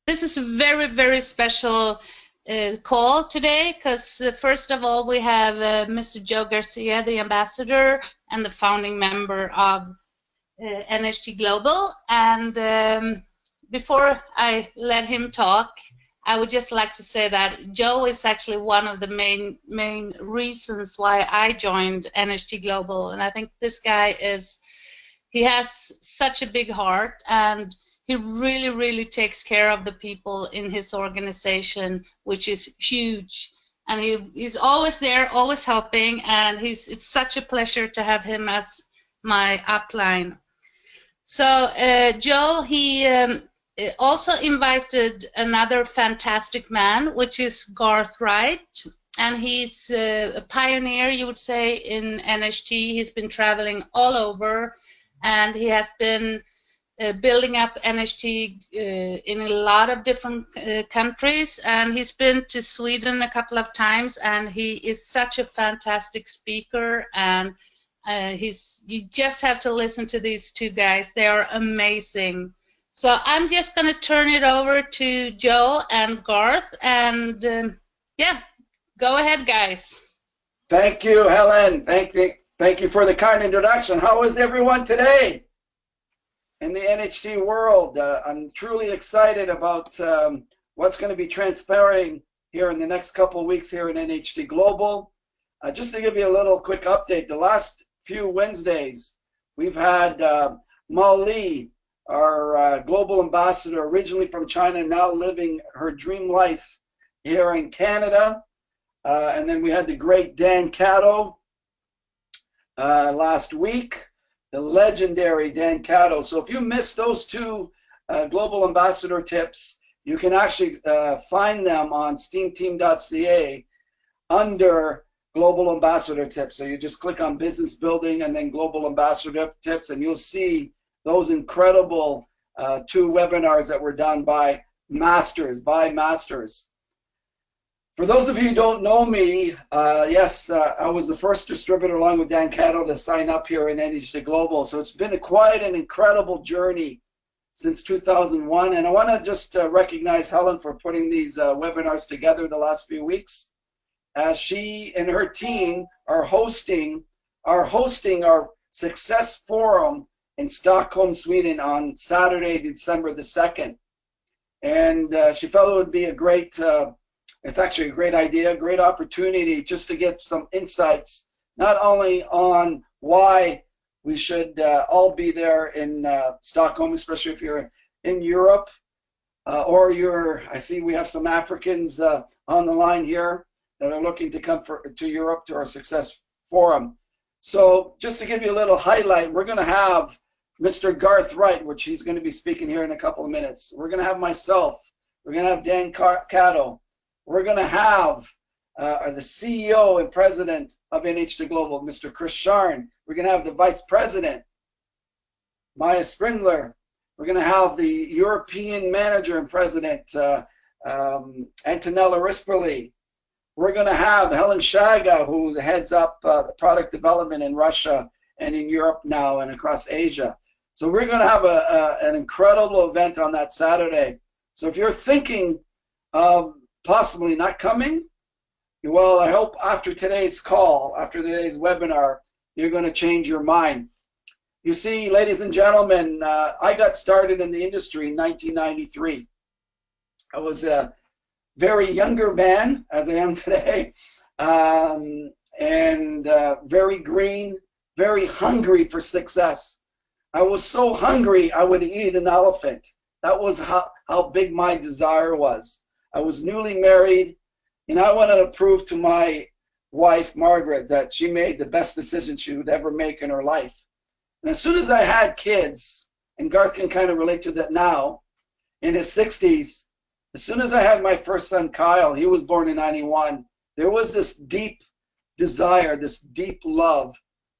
This is a very, very special call today because, first of all, we have Mr. Joe Garcia, the ambassador and the founding member of NHT Global. And before I let him talk, I would just like to say that Joe is actually one of the main reasons why I joined NHT Global. And I think this guy he has such a big heart, and he really, really takes care of the people in his organization, which is huge. And he's always there, always helping, and it's such a pleasure to have him as my upline. So Joe, he also invited another fantastic man, which is Garth Wright, and he's a pioneer, you would say, in NHT. He's been traveling all over, and he has been building up NHT in a lot of different countries, and he's been to Sweden a couple of times, and he is such a fantastic speaker, and you just have to listen to these two guys. They are amazing. So I'm just going to turn it over to Joe and Garth, and yeah, go ahead, guys. Thank you, Helen. Thank you for the kind introduction. How is everyone today in the NHT world? I'm truly excited about what's going to be transpiring here in the next couple of weeks here in NHT Global. Just to give you a little quick update, the last few Wednesdays, we've had Mao Li, our global ambassador, originally from China, now living her dream life here in Canada. And then we had the great Dan Cato last week, the legendary Dan Cato. So if you missed those two global ambassador tips, you can actually find them on steamteam.ca under Global Ambassador Tips. So you just click on Business Building and then Global Ambassador Tips, and you'll see those incredible two webinars that were done by masters. For those of you who don't know me, yes, I was the first distributor along with Dan Cato to sign up here in NHT Global. So it's been quite an incredible journey since 2001. And I want to just recognize Helen for putting these webinars together the last few weeks, as she and her team are hosting our Success Forum in Stockholm, Sweden on Saturday, December the 2nd. And she felt it would be a great, it's actually a great idea, great opportunity just to get some insights, not only on why we should all be there in Stockholm, especially if you're in Europe, or I see we have some Africans on the line here that are looking to come to Europe to our Success Forum. So just to give you a little highlight, we're going to have Mr. Garth Wright, which he's going to be speaking here in a couple of minutes. We're going to have myself. We're going to have Dan Cato. We're going to have the CEO and president of NHT Global, Mr. Chris Sharn. We're going to have the vice president, Maya Springler. We're going to have the European manager and president, Antonella Rispoli. We're going to have Helen Shaga, who heads up the product development in Russia and in Europe now and across Asia. So we're going to have an incredible event on that Saturday. So if you're thinking of possibly not coming, well, I hope after today's call, after today's webinar, you're going to change your mind. You see, ladies and gentlemen, I got started in the industry in 1993. I was a very younger man, as I am today, and very green, very hungry for success. I was so hungry I would eat an elephant. That was how big my desire was. I was newly married, and I wanted to prove to my wife, Margaret, that she made the best decision she would ever make in her life. And as soon as I had kids, and Garth can kind of relate to that now, in his 60s, as soon as I had my first son, Kyle, he was born in 91, there was this deep desire, this deep love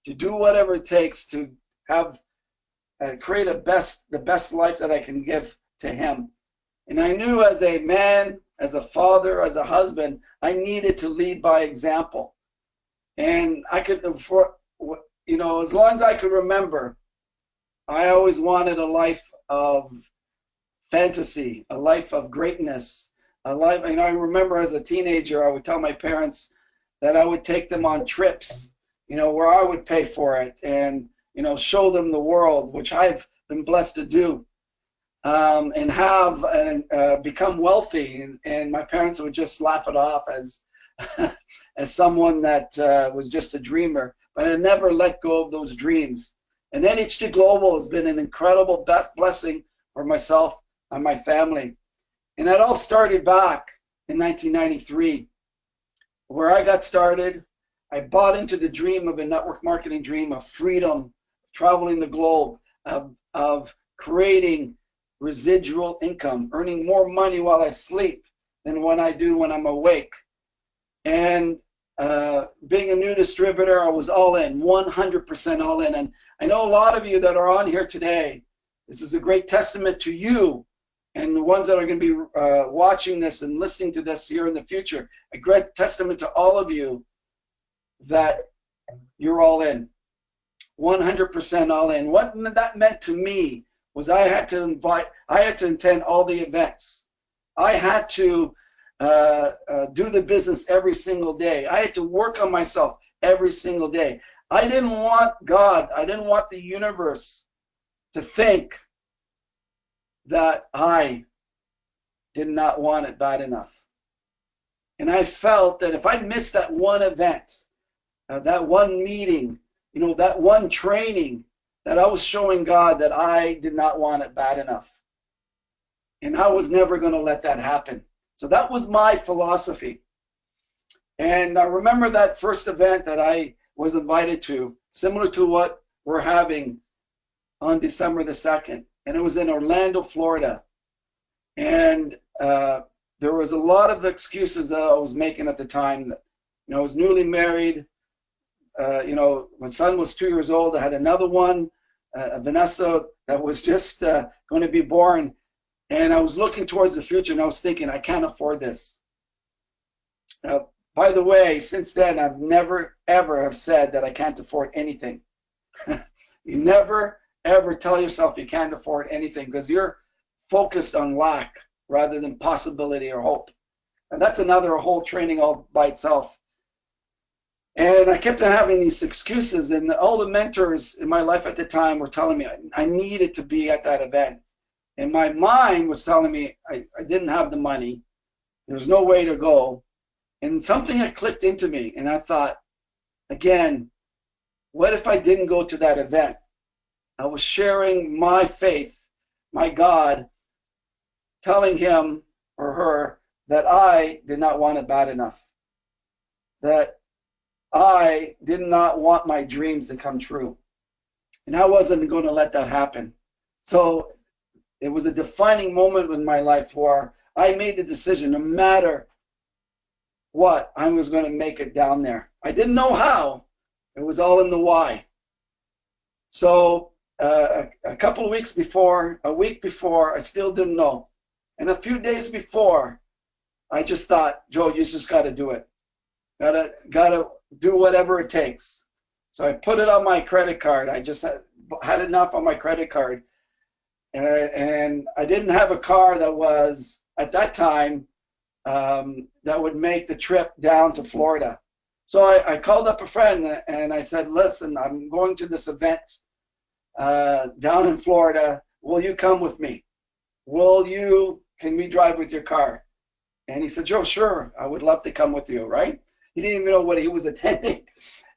to do whatever it takes to have create the best life that I can give to him. And I knew as a man, as a father, as a husband, I needed to lead by example. And I could, as long as I could remember, I always wanted a life of fantasy, a life of greatness, a life. And I remember as a teenager, I would tell my parents that I would take them on trips, where I would pay for it, and show them the world, which I've been blessed to do, and have and become wealthy. And my parents would just laugh it off as as someone that was just a dreamer, but I never let go of those dreams. And NHG Global has been an incredible blessing for myself and my family. And that all started back in 1993, where I got started. I bought into the dream of a network marketing dream of freedom, of traveling the globe, of creating residual income, earning more money while I sleep than when I do when I'm awake. And being a new distributor, I was all in, 100% all in. And I know a lot of you that are on here today, this is a great testament to you and the ones that are going to be watching this and listening to this here in the future. A great testament to all of you that you're all in, 100% all in. What that meant to me was I had to attend all the events. I had to do the business every single day. I had to work on myself every single day. I didn't want God, I didn't want the universe to think that I did not want it bad enough. And I felt that if I missed that one event, that one meeting, that one training, that I was showing God that I did not want it bad enough. And I was never going to let that happen. So that was my philosophy. And I remember that first event that I was invited to, similar to what we're having on December the 2nd. And it was in Orlando, Florida. And there was a lot of excuses that I was making at the time. I was newly married. My son was 2 years old. I had another one, Vanessa, that was just going to be born. And I was looking towards the future, and I was thinking, I can't afford this. By the way, since then, I've never, ever have said that I can't afford anything. You never, ever tell yourself you can't afford anything, because you're focused on lack rather than possibility or hope. And that's another whole training all by itself. And I kept on having these excuses, and all the mentors in my life at the time were telling me I needed to be at that event. And my mind was telling me I didn't have the money. There's no way to go. And something had clicked into me, and I thought, again, what if I didn't go to that event? I was sharing my faith, my God, telling him or her that I did not want it bad enough, that I did not want my dreams to come true. And I wasn't going to let that happen. So it was a defining moment in my life where I made the decision, no matter what, I was going to make it down there. I didn't know how. It was all in the why. So a couple of weeks before, a week before, I still didn't know. And a few days before, I just thought, Joe, you just got to do it. Gotta do whatever it takes. So I put it on my credit card. I just had enough on my credit card. And I didn't have a car that was, at that time, that would make the trip down to Florida. So I called up a friend and I said, listen, I'm going to this event down in Florida. Will you come with me? Can we drive with your car? And he said, Joe, sure, I would love to come with you, right? He didn't even know what he was attending.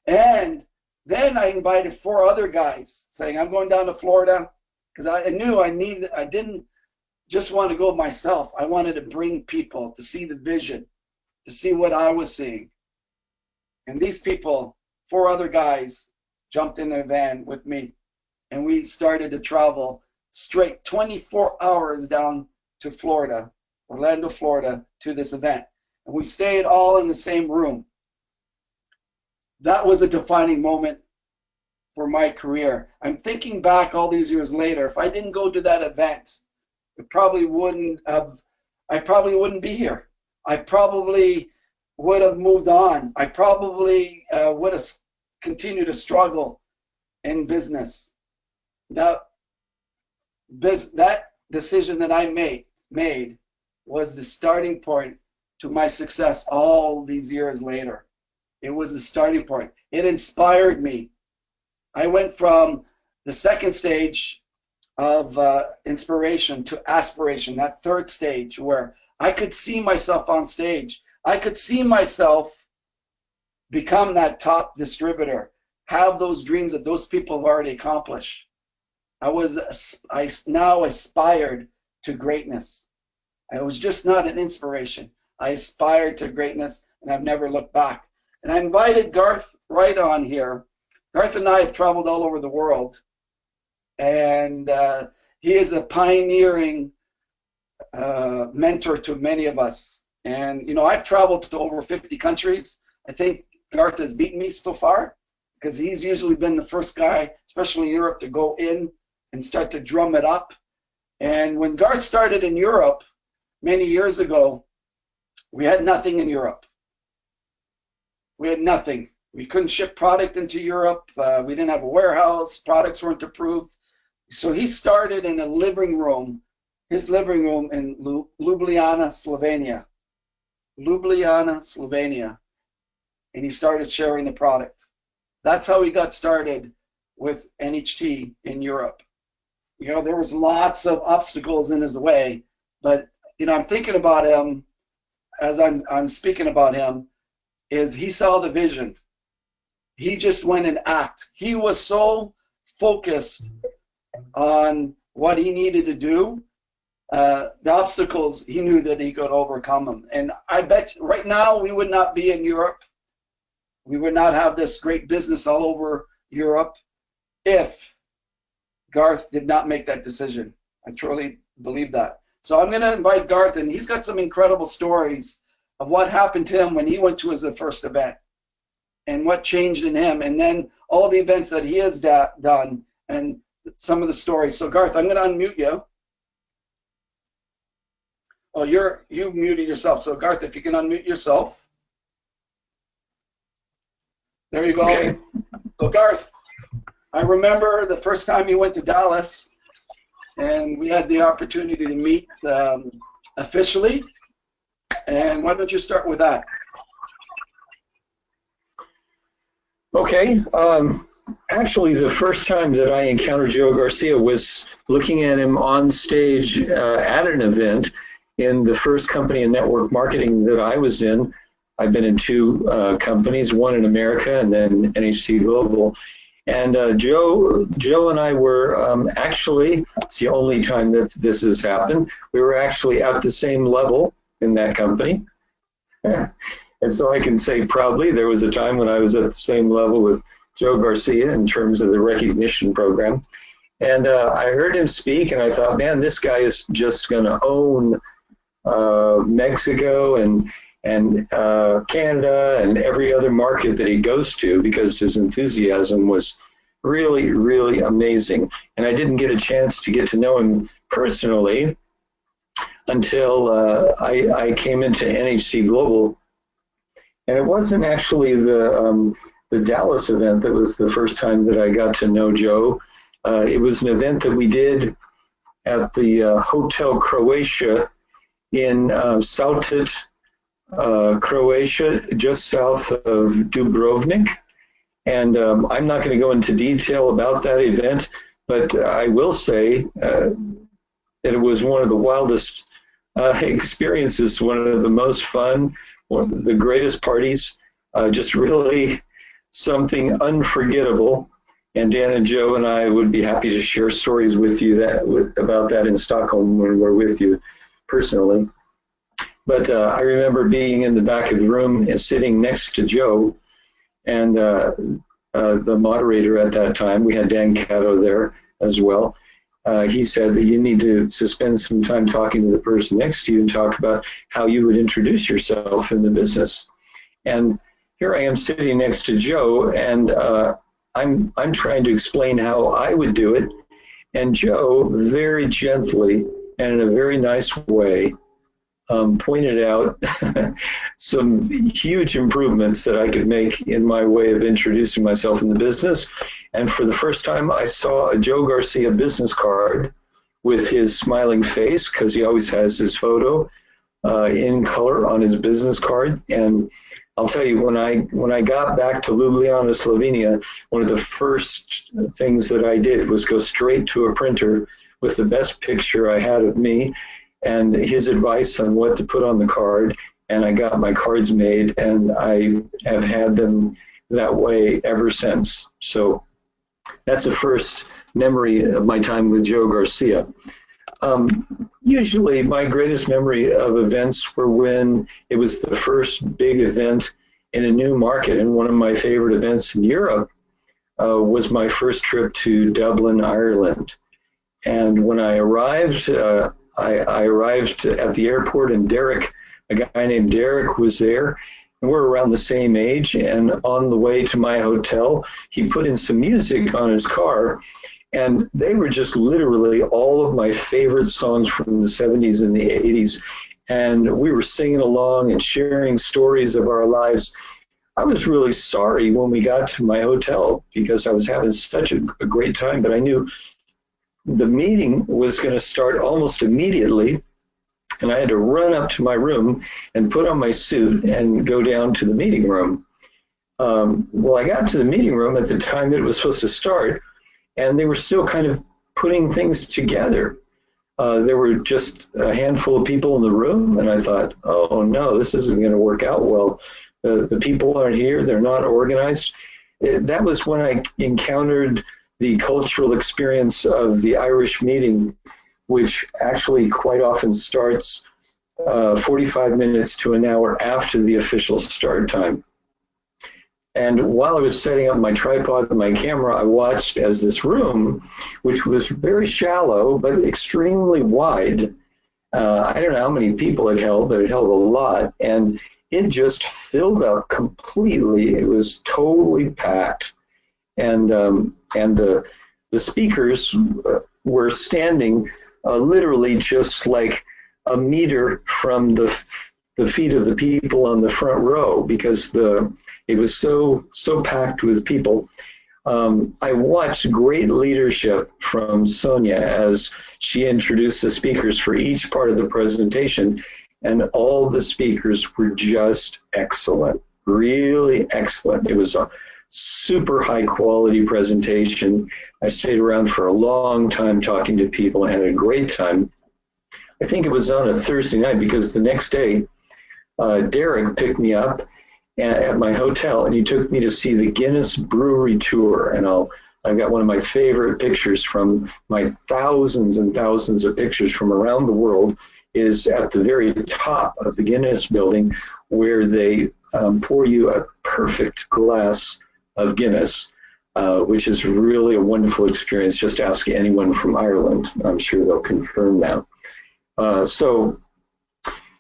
And then I invited 4 other guys saying, I'm going down to Florida, because I knew I didn't just want to go myself. I wanted to bring people to see the vision, to see what I was seeing. And these people, 4 other guys, jumped in a van with me, and we started to travel straight 24 hours down to Florida, Orlando, Florida, to this event. And we stayed all in the same room. That was a defining moment for my career. I'm thinking back all these years later, if I didn't go to that event, I probably wouldn't be here. I probably would have moved on. I probably would have continued to struggle in business. That decision that I made was the starting point to my success all these years later. It was the starting point. It inspired me. I went from the second stage of inspiration to aspiration, that third stage where I could see myself on stage. I could see myself become that top distributor, have those dreams that those people have already accomplished. I now aspired to greatness. I was just not an inspiration. I aspired to greatness, and I've never looked back. And I invited Garth right on here. Garth and I have traveled all over the world, and he is a pioneering mentor to many of us. And, you know, I've traveled to over 50 countries. I think Garth has beaten me so far because he's usually been the first guy, especially in Europe, to go in and start to drum it up. And when Garth started in Europe many years ago, we had nothing in Europe. We had nothing. We couldn't ship product into Europe. We didn't have a warehouse. Products weren't approved. So he started in a living room, his living room in Ljubljana, Slovenia. Ljubljana, Slovenia. And he started sharing the product. That's how he got started with NHT in Europe. You know, there was lots of obstacles in his way, but, you know, I'm thinking about him as I'm speaking about him, is he saw the vision. He just went and acted. He was so focused on what he needed to do. The obstacles, he knew that he could overcome them. And I bet right now we would not be in Europe. We would not have this great business all over Europe if Garth did not make that decision. I truly believe that. So I'm going to invite Garth, and he's got some incredible stories of what happened to him when he went to his first event and what changed in him, and then all the events that he has done and some of the stories. So Garth, I'm going to unmute you. Oh, you muted yourself. So Garth, if you can unmute yourself. There you go. Okay. So Garth, I remember the first time you went to Dallas, and we had the opportunity to meet officially. And why don't you start with that? Okay. Actually, the first time that I encountered Joe Garcia was looking at him on stage at an event in the first company in network marketing that I was in. I've been in two companies, one in America and then NHC Global. And Joe and I were actually, it's the only time that this has happened, we were actually at the same level in that company. And so I can say proudly, there was a time when I was at the same level with Joe Garcia in terms of the recognition program. And I heard him speak, and I thought, man, this guy is just going to own Mexico and Canada and every other market that he goes to, because his enthusiasm was really, really amazing. And I didn't get a chance to get to know him personally until I came into NHC Global. And it wasn't actually the Dallas event that was the first time that I got to know Joe. It was an event that we did at the Hotel Croatia in Sautit, Croatia, just south of Dubrovnik. And I'm not going to go into detail about that event, but I will say that it was one of the wildest experiences, one of the most fun, one of the greatest parties, just really something unforgettable. And Dan and Joe and I would be happy to share stories with you about that in Stockholm when we're with you personally. But I remember being in the back of the room and sitting next to Joe, and the moderator at that time, we had Dan Cato there as well. He said that you need to spend some time talking to the person next to you and talk about how you would introduce yourself in the business. And here I am sitting next to Joe, and I'm trying to explain how I would do it. And Joe very gently and in a very nice way pointed out some huge improvements that I could make in my way of introducing myself in the business. And for the first time, I saw a Joe Garcia business card with his smiling face, because he always has his photo in color on his business card. And I'll tell you, when I got back to Ljubljana, Slovenia, one of the first things that I did was go straight to a printer with the best picture I had of me and his advice on what to put on the card. And I got my cards made, and I have had them that way ever since. So that's the first memory of my time with Joe Garcia. Usually my greatest memory of events were when it was the first big event in a new market. And one of my favorite events in Europe was my first trip to Dublin, Ireland. And when I arrived, I arrived at the airport, and a guy named Derek was there. And we're around the same age. And on the way to my hotel, he put in some music on his car. And they were just literally all of my favorite songs from the 70s and the 80s. And we were singing along and sharing stories of our lives. I was really sorry when we got to my hotel because I was having such a great time, but I knew the meeting was going to start almost immediately. And I had to run up to my room and put on my suit and go down to the meeting room. Well, I got to the meeting room at the time that it was supposed to start, and they were still kind of putting things together. There were just a handful of people in the room, and I thought, oh no, this isn't going to work out well. The people aren't here, they're not organized. That was when I encountered the cultural experience of the Irish meeting, which actually quite often starts 45 minutes to an hour after the official start time. And while I was setting up my tripod and my camera, I watched as this room, which was very shallow but extremely wide, I don't know how many people it held, but it held a lot, and it just filled up completely. It was totally packed. And the speakers were standing literally just like a meter from the feet of the people on the front row, because it was so packed with people. I watched great leadership from Sonia as she introduced the speakers for each part of the presentation, and all the speakers were just excellent, really excellent. It was a super high quality presentation. I stayed around for a long time talking to people. I had a great time. I think it was on a Thursday night, because the next day, Derek picked me up at my hotel, and he took me to see the Guinness Brewery Tour. And I've got one of my favorite pictures from my thousands and thousands of pictures from around the world is at the very top of the Guinness building, where they pour you a perfect glass of Guinness, which is really a wonderful experience. Just ask anyone from Ireland. I'm sure they'll confirm that.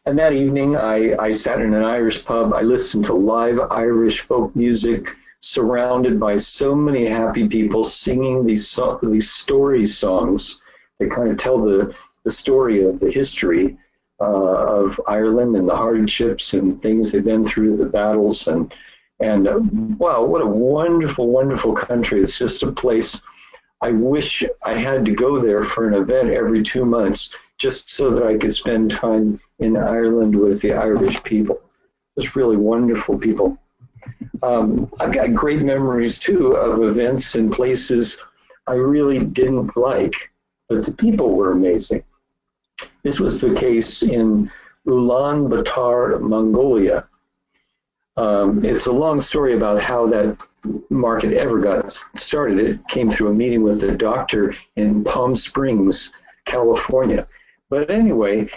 And that evening, I sat in an Irish pub. I listened to live Irish folk music, surrounded by so many happy people singing these story songs that kind of tell the story of the history of Ireland and the hardships and things they've been through, the battles, and wow, what a wonderful, wonderful country. It's just a place. I wish I had to go there for an event every 2 months, just so that I could spend time in Ireland with the Irish people. It's really wonderful people. I've got great memories too of events and places I really didn't like, but the people were amazing. This was the case in Ulaanbaatar, Mongolia. It's a long story about how that market ever got started. It came through a meeting with a doctor in Palm Springs, California. But anyway,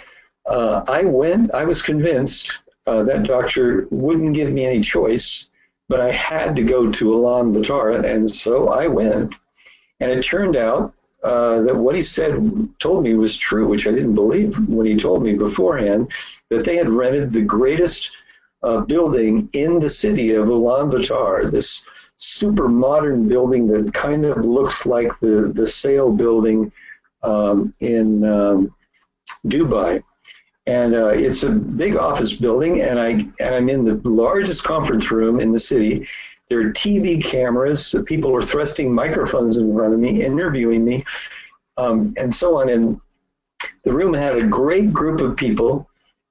I was convinced that doctor wouldn't give me any choice, but I had to go to Ulaanbaatar, and so I went. And it turned out that what he told me was true, which I didn't believe when he told me beforehand, that they had rented the greatest building in the city of Ulaanbaatar, this super modern building that kind of looks like the Sale building in Dubai. And it's a big office building, and I'm in the largest conference room in the city. There are TV cameras. People are thrusting microphones in front of me, interviewing me. and so on. And the room had a great group of people,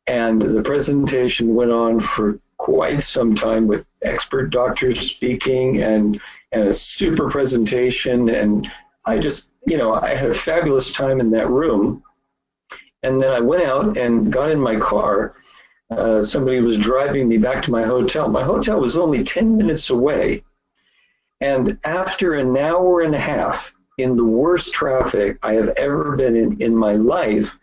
and the presentation went on for quite some time with expert doctors speaking and a super presentation. And I just, I had a fabulous time in that room. And then I went out and got in my car. Somebody was driving me back to my hotel. My hotel was only 10 minutes away. And after an hour and a half in the worst traffic I have ever been in my life,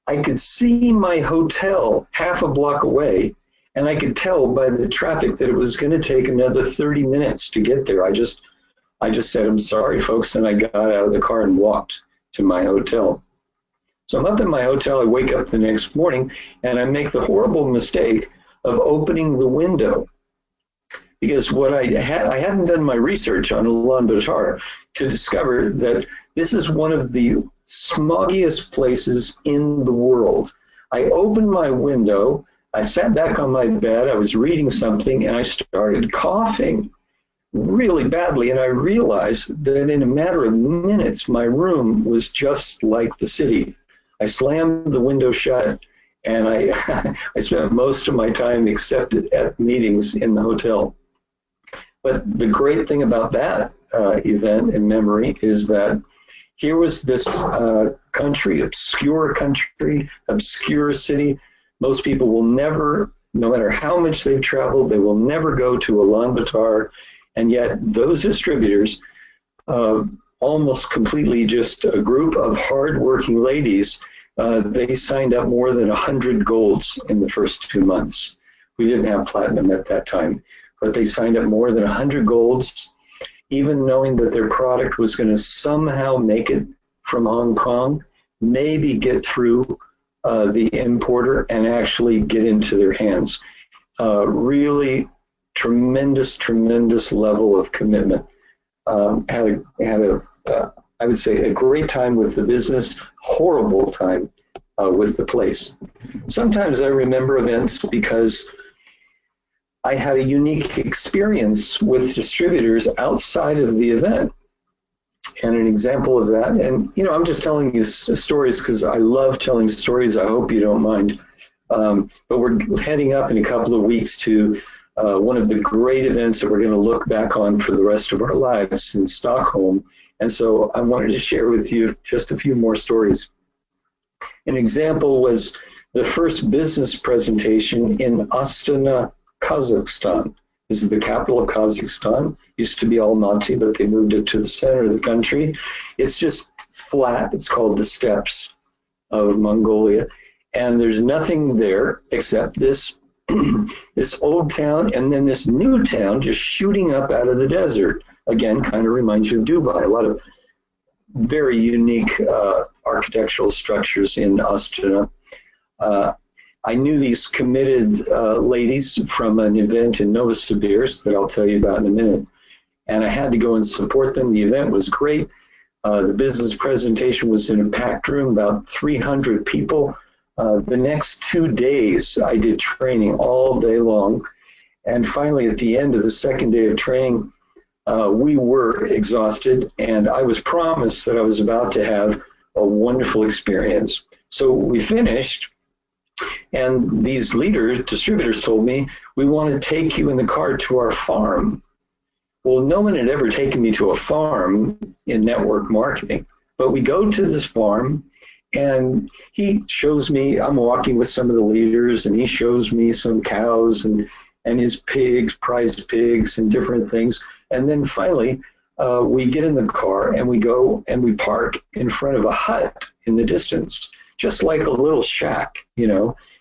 I could see my hotel half a block away, and I could tell by the traffic that it was going to take another 30 minutes to get there. I just said, I'm sorry, folks, and I got out of the car and walked to my hotel. So I'm up in my hotel. I wake up the next morning, and I make the horrible mistake of opening the window, because what I hadn't done my research on Ulaanbaatar to discover that this is one of the smoggiest places in the world. I opened my window, I sat back on my bed, I was reading something, and I started coughing really badly, and I realized that in a matter of minutes, my room was just like the city. I slammed the window shut, and I spent most of my time except at meetings in the hotel. But the great thing about that event in memory is that here was this country, obscure city. Most people will never, no matter how much they've traveled, they will never go to Ulaanbaatar. And yet those distributors, almost completely just a group of hardworking ladies, they signed up more than 100 golds in the first 2 months. We didn't have platinum at that time, but they signed up more than 100 golds, even knowing that their product was going to somehow make it from Hong Kong, maybe get through the importer and actually get into their hands. Really tremendous level of commitment. Had I would say a great time with the business, horrible time with the place. Sometimes I remember events because I had a unique experience with distributors outside of the event. And an example of that, and I'm just telling you stories because I love telling stories. I hope you don't mind. But we're heading up in a couple of weeks to one of the great events that we're going to look back on for the rest of our lives in Stockholm. And so I wanted to share with you just a few more stories. An example was the first business presentation in Astana, Kazakhstan. This is the capital of Kazakhstan. Used to be Almaty, but they moved it to the center of the country. It's just flat. It's called the steppes of Mongolia. And there's nothing there except this, this old town and then this new town just shooting up out of the desert. Again, kind of reminds you of Dubai. A lot of very unique architectural structures in Astana. I knew these committed ladies from an event in Novosibirsk that I'll tell you about in a minute. And I had to go and support them. The event was great. The business presentation was in a packed room, about 300 people. The next 2 days, I did training all day long. And finally, at the end of the second day of training, we were exhausted. And I was promised that I was about to have a wonderful experience. So we finished. And these distributors told me, we want to take you in the car to our farm. Well, no one had ever taken me to a farm in network marketing, but we go to this farm and he shows me, I'm walking with some of the leaders, and he shows me some cows and his pigs, prized pigs and different things. And then finally, we get in the car and we go and we park in front of a hut in the distance, just like a little shack,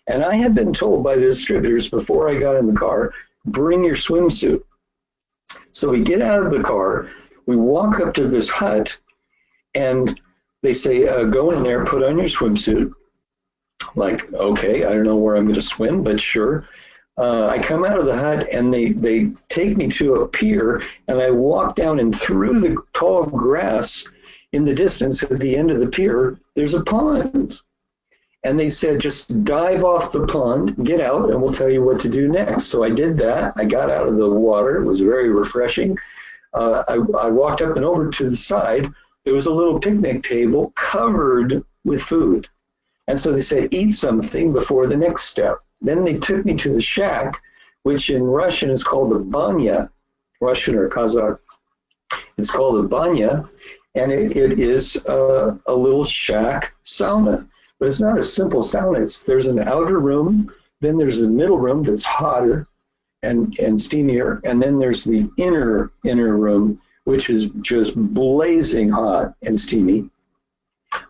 And I had been told by the distributors before I got in the car, bring your swimsuit. So we get out of the car, we walk up to this hut, and they say, go in there, put on your swimsuit. Like, okay, I don't know where I'm going to swim, but sure. I come out of the hut, and they take me to a pier, and I walk down, and through the tall grass in the distance at the end of the pier, there's a pond. And they said, just dive off the pond, get out, and we'll tell you what to do next. So I did that. I got out of the water. It was very refreshing. I walked up and over to the side, there was a little picnic table covered with food. And so they said, eat something before the next step. Then they took me to the shack, which in Russian is called a banya, Russian or Kazakh. It's called a banya, and it is a little shack sauna. But it's not a simple sauna. There's an outer room, then there's a middle room that's hotter and steamier, and then there's the inner room, which is just blazing hot and steamy.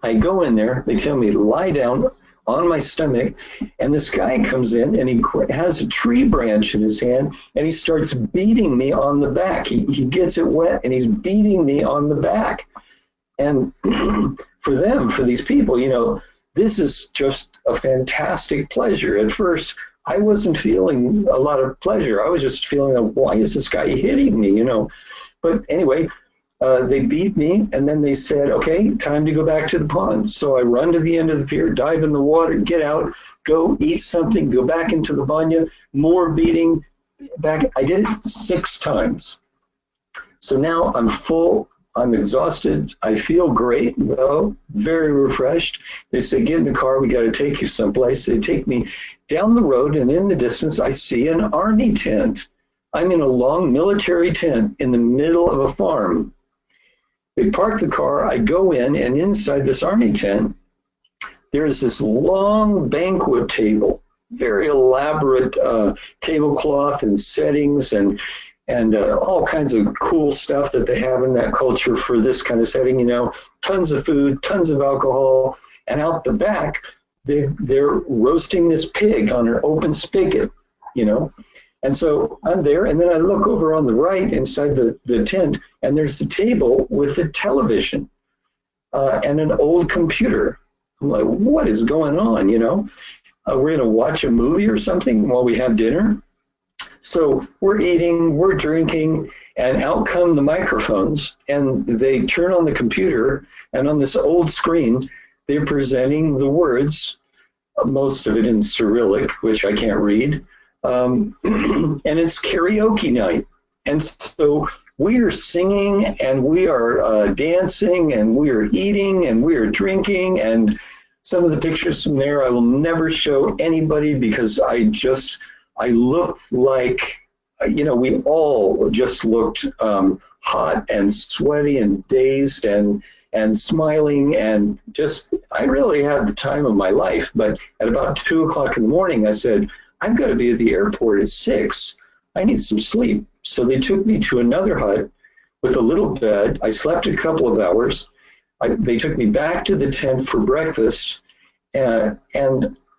I go in there, they tell me to lie down on my stomach, and this guy comes in and he has a tree branch in his hand and he starts beating me on the back. He gets it wet and he's beating me on the back. And for these people, you know, this is just a fantastic pleasure. At first, I wasn't feeling a lot of pleasure. I was just feeling, why is this guy hitting me, you know? But anyway, they beat me, and then they said, okay, time to go back to the pond. So I run to the end of the pier, dive in the water, get out, go eat something, go back into the banya, more beating, back. I did it 6 times. So now I'm full, I'm exhausted. I feel great, though, very refreshed. They say, get in the car, we got to take you someplace. They take me down the road, and in the distance, I see an army tent. I'm in a long military tent in the middle of a farm. They park the car, I go in, and inside this army tent, there's this long banquet table, very elaborate tablecloth and settings and all kinds of cool stuff that they have in that culture for this kind of setting, you know, tons of food, tons of alcohol, and out the back, they're roasting this pig on an open spigot, you know. And so I'm there, and then I look over on the right inside the tent, and there's the table with the television and an old computer. I'm like, what is going on, you know? We're going to watch a movie or something while we have dinner? So we're eating, we're drinking, and out come the microphones, and they turn on the computer, and on this old screen, they're presenting the words, most of it in Cyrillic, which I can't read. And it's karaoke night. And so we are singing and we are dancing and we are eating and we are drinking. And some of the pictures from there I will never show anybody because I looked like, you know, we all just looked hot and sweaty and dazed and smiling and just, I really had the time of my life. But at about 2 o'clock in the morning, I said, I've got to be at the airport at 6. I need some sleep. So they took me to another hut with a little bed. I slept a couple of hours. They took me back to the tent for breakfast. And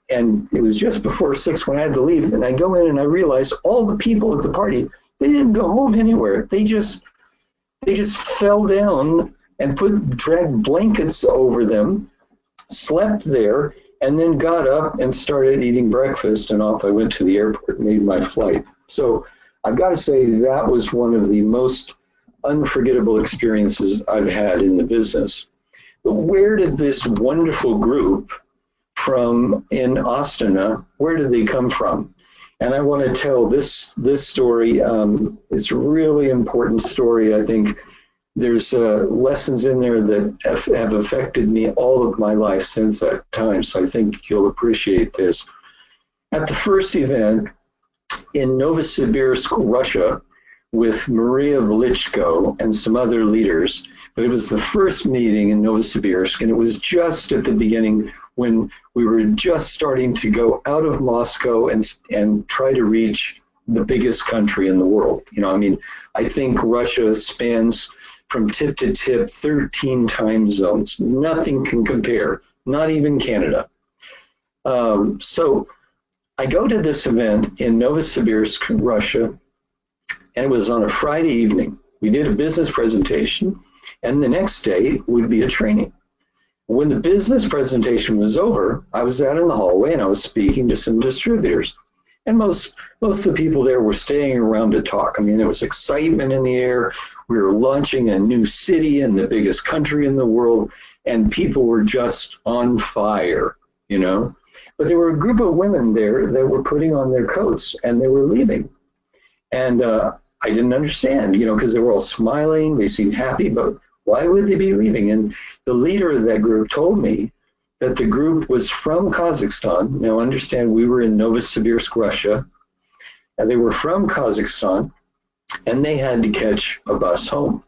it was just before 6 when I had to leave. And I go in and I realized all the people at the party, they didn't go home anywhere. They just fell down and dragged blankets over them, slept there, and then got up and started eating breakfast, and off I went to the airport and made my flight. So I've got to say that was one of the most unforgettable experiences I've had in the business. But where did this wonderful group from in Astana, where did they come from? And I want to tell this story. It's a really important story. I think there's lessons in there that have affected me all of my life since that time, so I think you'll appreciate this. At the first event in Novosibirsk, Russia, with Maria Velichko and some other leaders, but it was the first meeting in Novosibirsk, and it was just at the beginning when we were just starting to go out of Moscow and try to reach the biggest country in the world. You know, I mean, I think Russia spans from tip to tip 13 time zones. Nothing can compare, not even Canada. So I go to this event in Novosibirsk, Russia, and it was on a Friday evening. We did a business presentation, and the next day would be a training. When the business presentation was over, I was out in the hallway and I was speaking to some distributors. And most of the people there were staying around to talk. I mean, there was excitement in the air. We were launching a new city in the biggest country in the world, and people were just on fire, you know. But there were a group of women there that were putting on their coats, and they were leaving. And I didn't understand, you know, because they were all smiling. They seemed happy. But Why would they be leaving? And the leader of that group told me that the group was from Kazakhstan. Now, understand, we were in Novosibirsk, Russia, and they were from Kazakhstan, and they had to catch a bus home.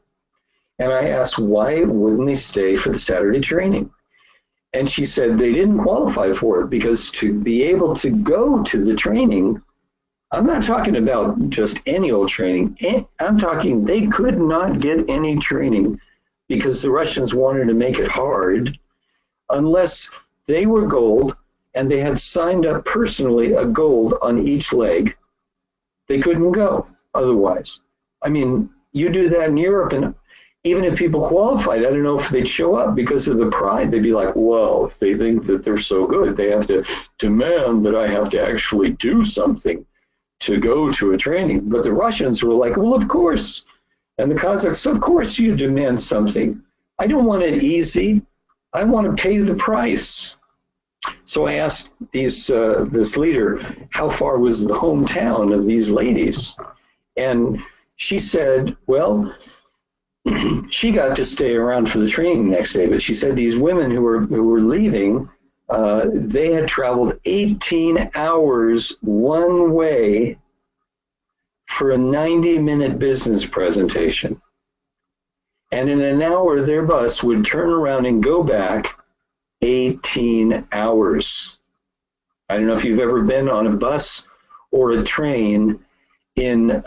And I asked, why wouldn't they stay for the Saturday training? And she said they didn't qualify for it because to be able to go to the training, I'm not talking about just any old training. I'm talking they could not get any training because the Russians wanted to make it hard unless they were gold and they had signed up personally a gold on each leg. They couldn't go otherwise. I mean, you do that in Europe, and even if people qualified, I don't know if they'd show up because of the pride. They'd be like, well, if they think that they're so good, they have to demand that I have to actually do something to go to a training. But the Russians were like, well, of course. And the Kazakhs, of course you demand something. I don't want it easy. I want to pay the price. So I asked this leader, how far was the hometown of these ladies? And she said, well, she got to stay around for the training the next day, but she said these women who were leaving, they had traveled 18 hours one way for a 90-minute business presentation. And in an hour, their bus would turn around and go back 18 hours. I don't know if you've ever been on a bus or a train in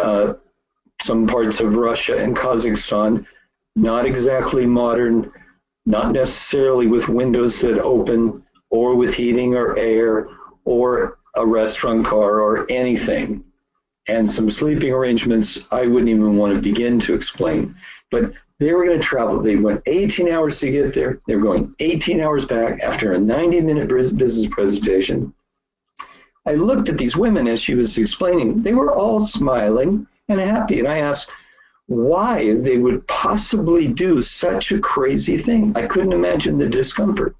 some parts of Russia and Kazakhstan, not exactly modern, not necessarily with windows that open or with heating or air or a restaurant car or anything. And some sleeping arrangements I wouldn't even want to begin to explain. But they were going to travel. They went 18 hours to get there. They were going 18 hours back after a 90-minute business presentation. I looked at these women as she was explaining. They were all smiling and happy. And I asked why they would possibly do such a crazy thing. I couldn't imagine the discomfort.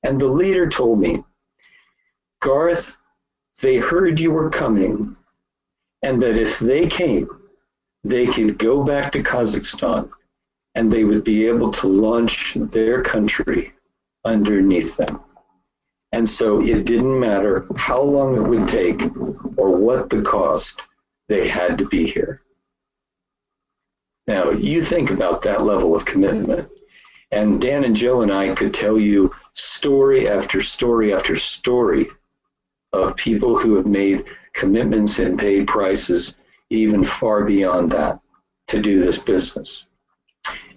And the leader told me, Garth, they heard you were coming, and that if they came, they could go back to Kazakhstan and they would be able to launch their country underneath them. And so it didn't matter how long it would take or what the cost, they had to be here. Now, you think about that level of commitment. And Dan and Joe and I could tell you story after story after story of people who have made commitments and paid prices even far beyond that to do this business.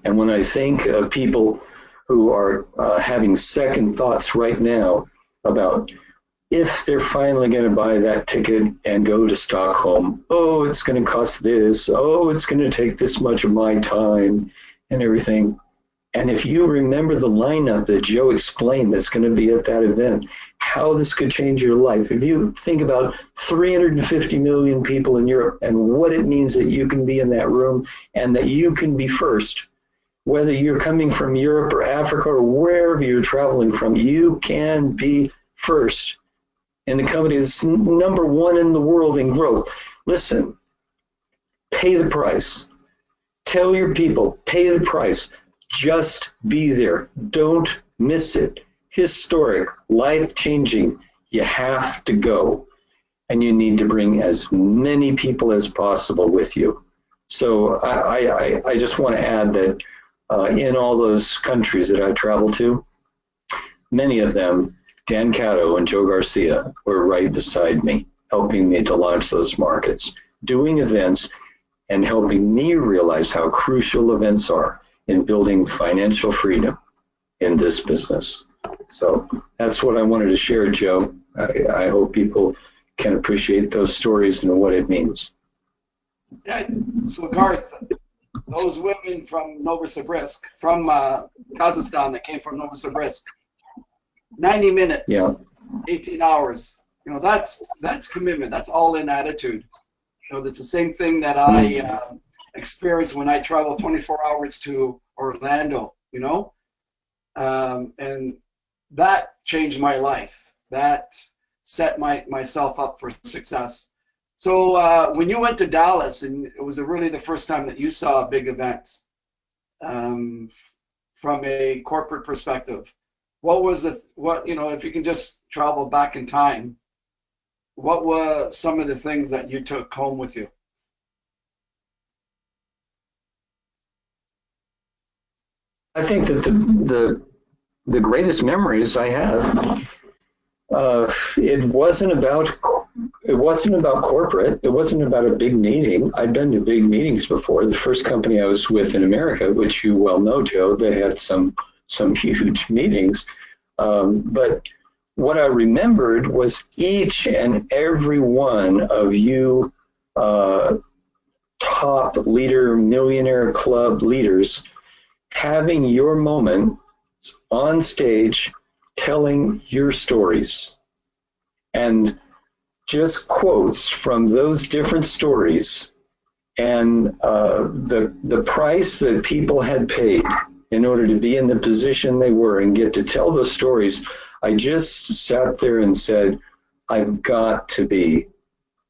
And when I think of people who are having second thoughts right now about if they're finally going to buy that ticket and go to Stockholm, oh, it's going to cost this, oh, it's going to take this much of my time and everything. And if you remember the lineup that Joe explained that's going to be at that event, how this could change your life. If you think about 350 million people in Europe and what it means that you can be in that room and that you can be first, whether you're coming from Europe or Africa or wherever you're traveling from, you can be first in the company that's number one in the world in growth. Listen, pay the price. Tell your people, pay the price. Just be there. Don't miss it. Historic, life-changing. You have to go. And you need to bring as many people as possible with you. So I just want to add that in all those countries that I travel to, many of them, Dan Cato and Joe Garcia were right beside me, helping me to launch those markets, doing events and helping me realize how crucial events are in building financial freedom in this business. So that's what I wanted to share, Joe. I hope people can appreciate those stories and what it means. Yeah, so Garth, those women from Novosibirsk, from Kazakhstan that came from Novosibirsk, 90 minutes, yeah. 18 hours, you know, that's commitment. That's all-in attitude. You know, that's the same thing that I experience when I travel 24 hours to Orlando, you know, and that changed my life. That set myself up for success. So when you went to Dallas, and it was really the first time that you saw a big event, from a corporate perspective? What was if you can just travel back in time, what were some of the things that you took home with you? I think that the greatest memories I have, it wasn't about corporate. It wasn't about a big meeting. I'd been to big meetings before. The first company I was with in America, which you well know, Joe, they had some huge meetings. But what I remembered was each and every one of you top leader, millionaire club leaders having your moment on stage telling your stories, and just quotes from those different stories, and the price that people had paid in order to be in the position they were and get to tell those stories. I just sat there and said, I've got to be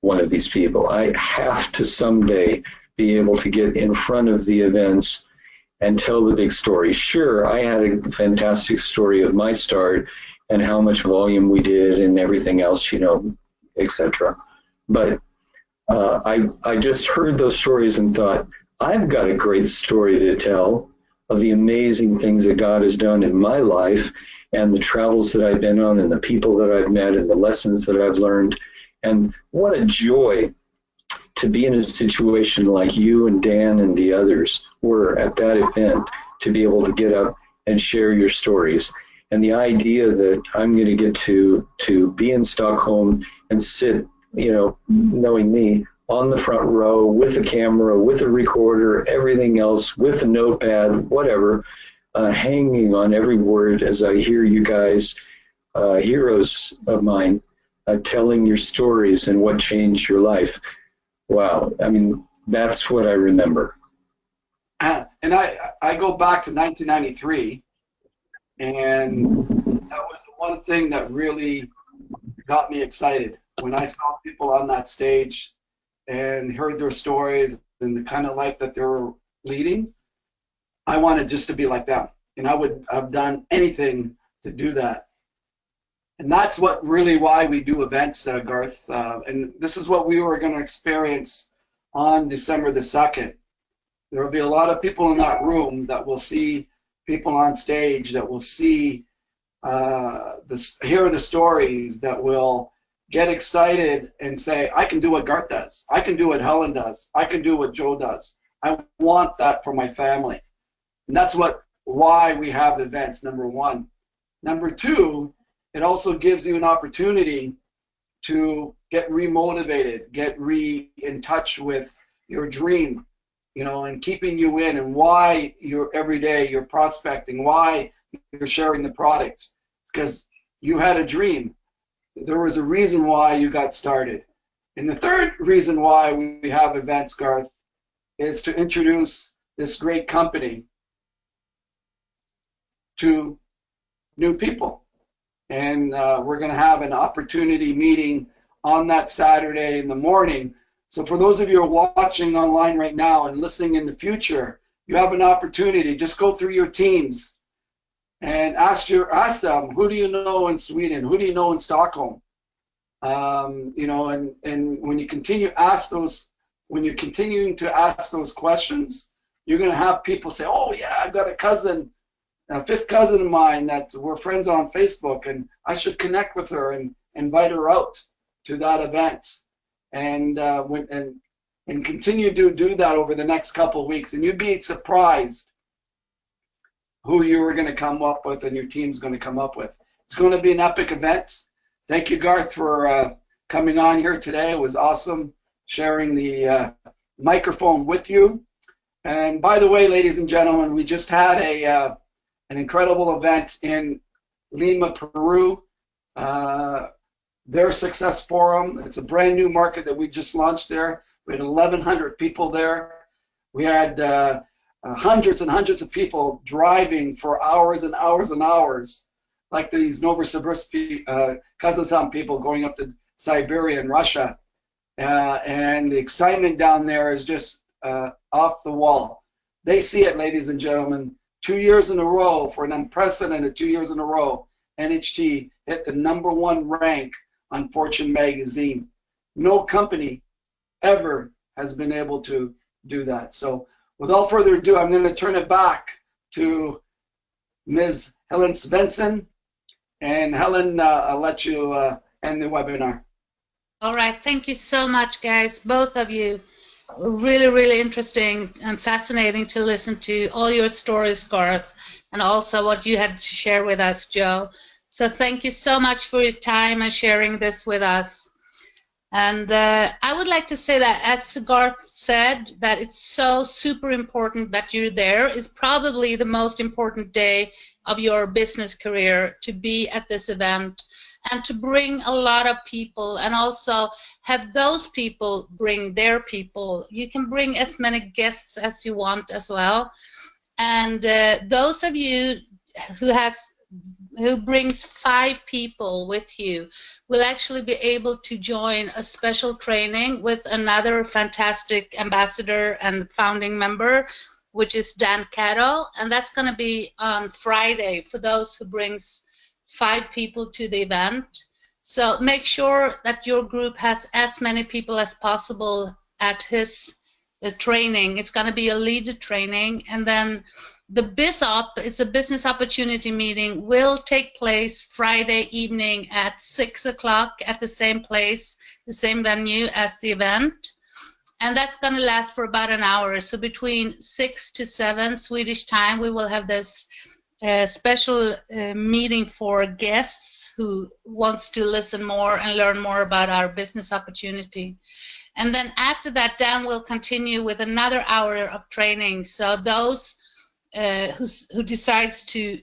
one of these people. I have to someday be able to get in front of the events and tell the big story. Sure, I had a fantastic story of my start and how much volume we did and everything else, etc. But I just heard those stories and thought, I've got a great story to tell of the amazing things that God has done in my life and the travels that I've been on and the people that I've met and the lessons that I've learned. And what a joy to be in a situation like you and Dan and the others were at that event, to be able to get up and share your stories. And the idea that I'm going to get to be in Stockholm and sit, knowing me, on the front row with a camera, with a recorder, everything else, with a notepad, whatever, hanging on every word as I hear you guys, heroes of mine, telling your stories and what changed your life. Wow. I mean, that's what I remember. And I go back to 1993, and that was the one thing that really got me excited. When I saw people on that stage and heard their stories and the kind of life that they were leading, I wanted just to be like them. And I would have done anything to do that. And that's what really why we do events, Garth. And this is what we were going to experience on December the 2nd. There will be a lot of people in that room that will see people on stage, that will see, hear the stories, that will get excited and say, I can do what Garth does. I can do what Helen does. I can do what Joe does. I want that for my family. And that's why we have events, number one. Number two, it also gives you an opportunity to get remotivated, get in touch with your dream, and keeping you in, and why every day you're prospecting, why you're sharing the product. Because you had a dream. There was a reason why you got started. And the third reason why we have events, Garth, is to introduce this great company to new people. And we're going to have an opportunity meeting on that Saturday in the morning. So for those of you who are watching online right now and listening in the future, you have an opportunity. Just go through your teams and ask them, who do you know in Sweden? Who do you know in Stockholm? And when you continue when you're continuing to ask those questions, you're going to have people say, oh yeah, I've got a fifth cousin of mine that we're friends on Facebook, and I should connect with her and invite her out to that event, and continue to do that over the next couple of weeks, and you'd be surprised who you are going to come up with and your team's going to come up with. It's going to be an epic event. Thank you, Garth, for coming on here today. It was awesome sharing the microphone with you. And by the way, ladies and gentlemen, we just had an incredible event in Lima, Peru, their Success Forum. It's a brand new market that we just launched there. We had 1,100 people there. We had hundreds and hundreds of people driving for hours and hours and hours, like these Novosibirsk Kazakhstan people going up to Siberia and Russia. And the excitement down there is just off the wall. They see it, ladies and gentlemen. 2 years in a row, for an unprecedented 2 years in a row, NHT hit the #1 rank on Fortune magazine. No company ever has been able to do that. So without further ado, I'm going to turn it back to Ms. Helen Svensson. And Helen, I'll let you end the webinar. All right. Thank you so much, guys, both of you. Really, really interesting and fascinating to listen to all your stories, Garth, and also what you had to share with us, Joe. So thank you so much for your time and sharing this with us. And I would like to say that, as Garth said, that it's so super important that you're there. It's probably the most important day of your business career to be at this event and to bring a lot of people and also have those people bring their people. You can bring as many guests as you want as well. And those of you who brings 5 people with you will actually be able to join a special training with another fantastic ambassador and founding member, which is Dan Caddo, and that's going to be on Friday for those who brings 5 people to the event. So make sure that your group has as many people as possible at his training. It's going to be a leader training, and then the BizOp, it's a business opportunity meeting, will take place Friday evening at 6 o'clock at the same place, the same venue as the event. And that's going to last for about an hour. So between 6 to 7 Swedish time, we will have this special meeting for guests who wants to listen more and learn more about our business opportunity. And then after that, Dan will continue with another hour of training. So those who decides to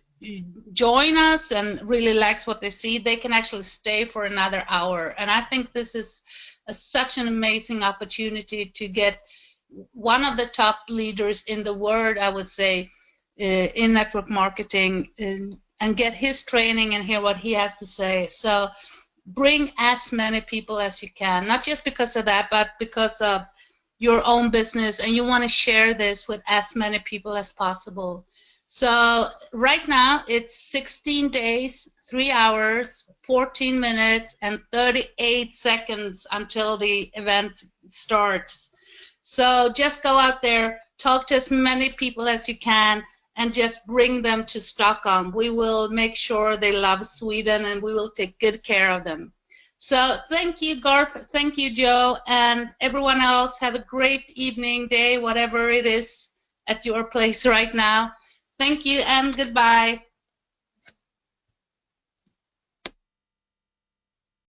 join us and really likes what they see, they can actually stay for another hour. And I think this is such an amazing opportunity to get one of the top leaders in the world, I would say, in network marketing, and get his training and hear what he has to say. So bring as many people as you can, not just because of that, but because of your own business, and you want to share this with as many people as possible. So right now it's 16 days, 3 hours, 14 minutes, and 38 seconds until the event starts. So just go out there, talk to as many people as you can, and just bring them to Stockholm. We will make sure they love Sweden, and we will take good care of them. So thank you, Garth. Thank you, Joe. And everyone else, have a great evening, day, whatever it is at your place right now. Thank you and goodbye.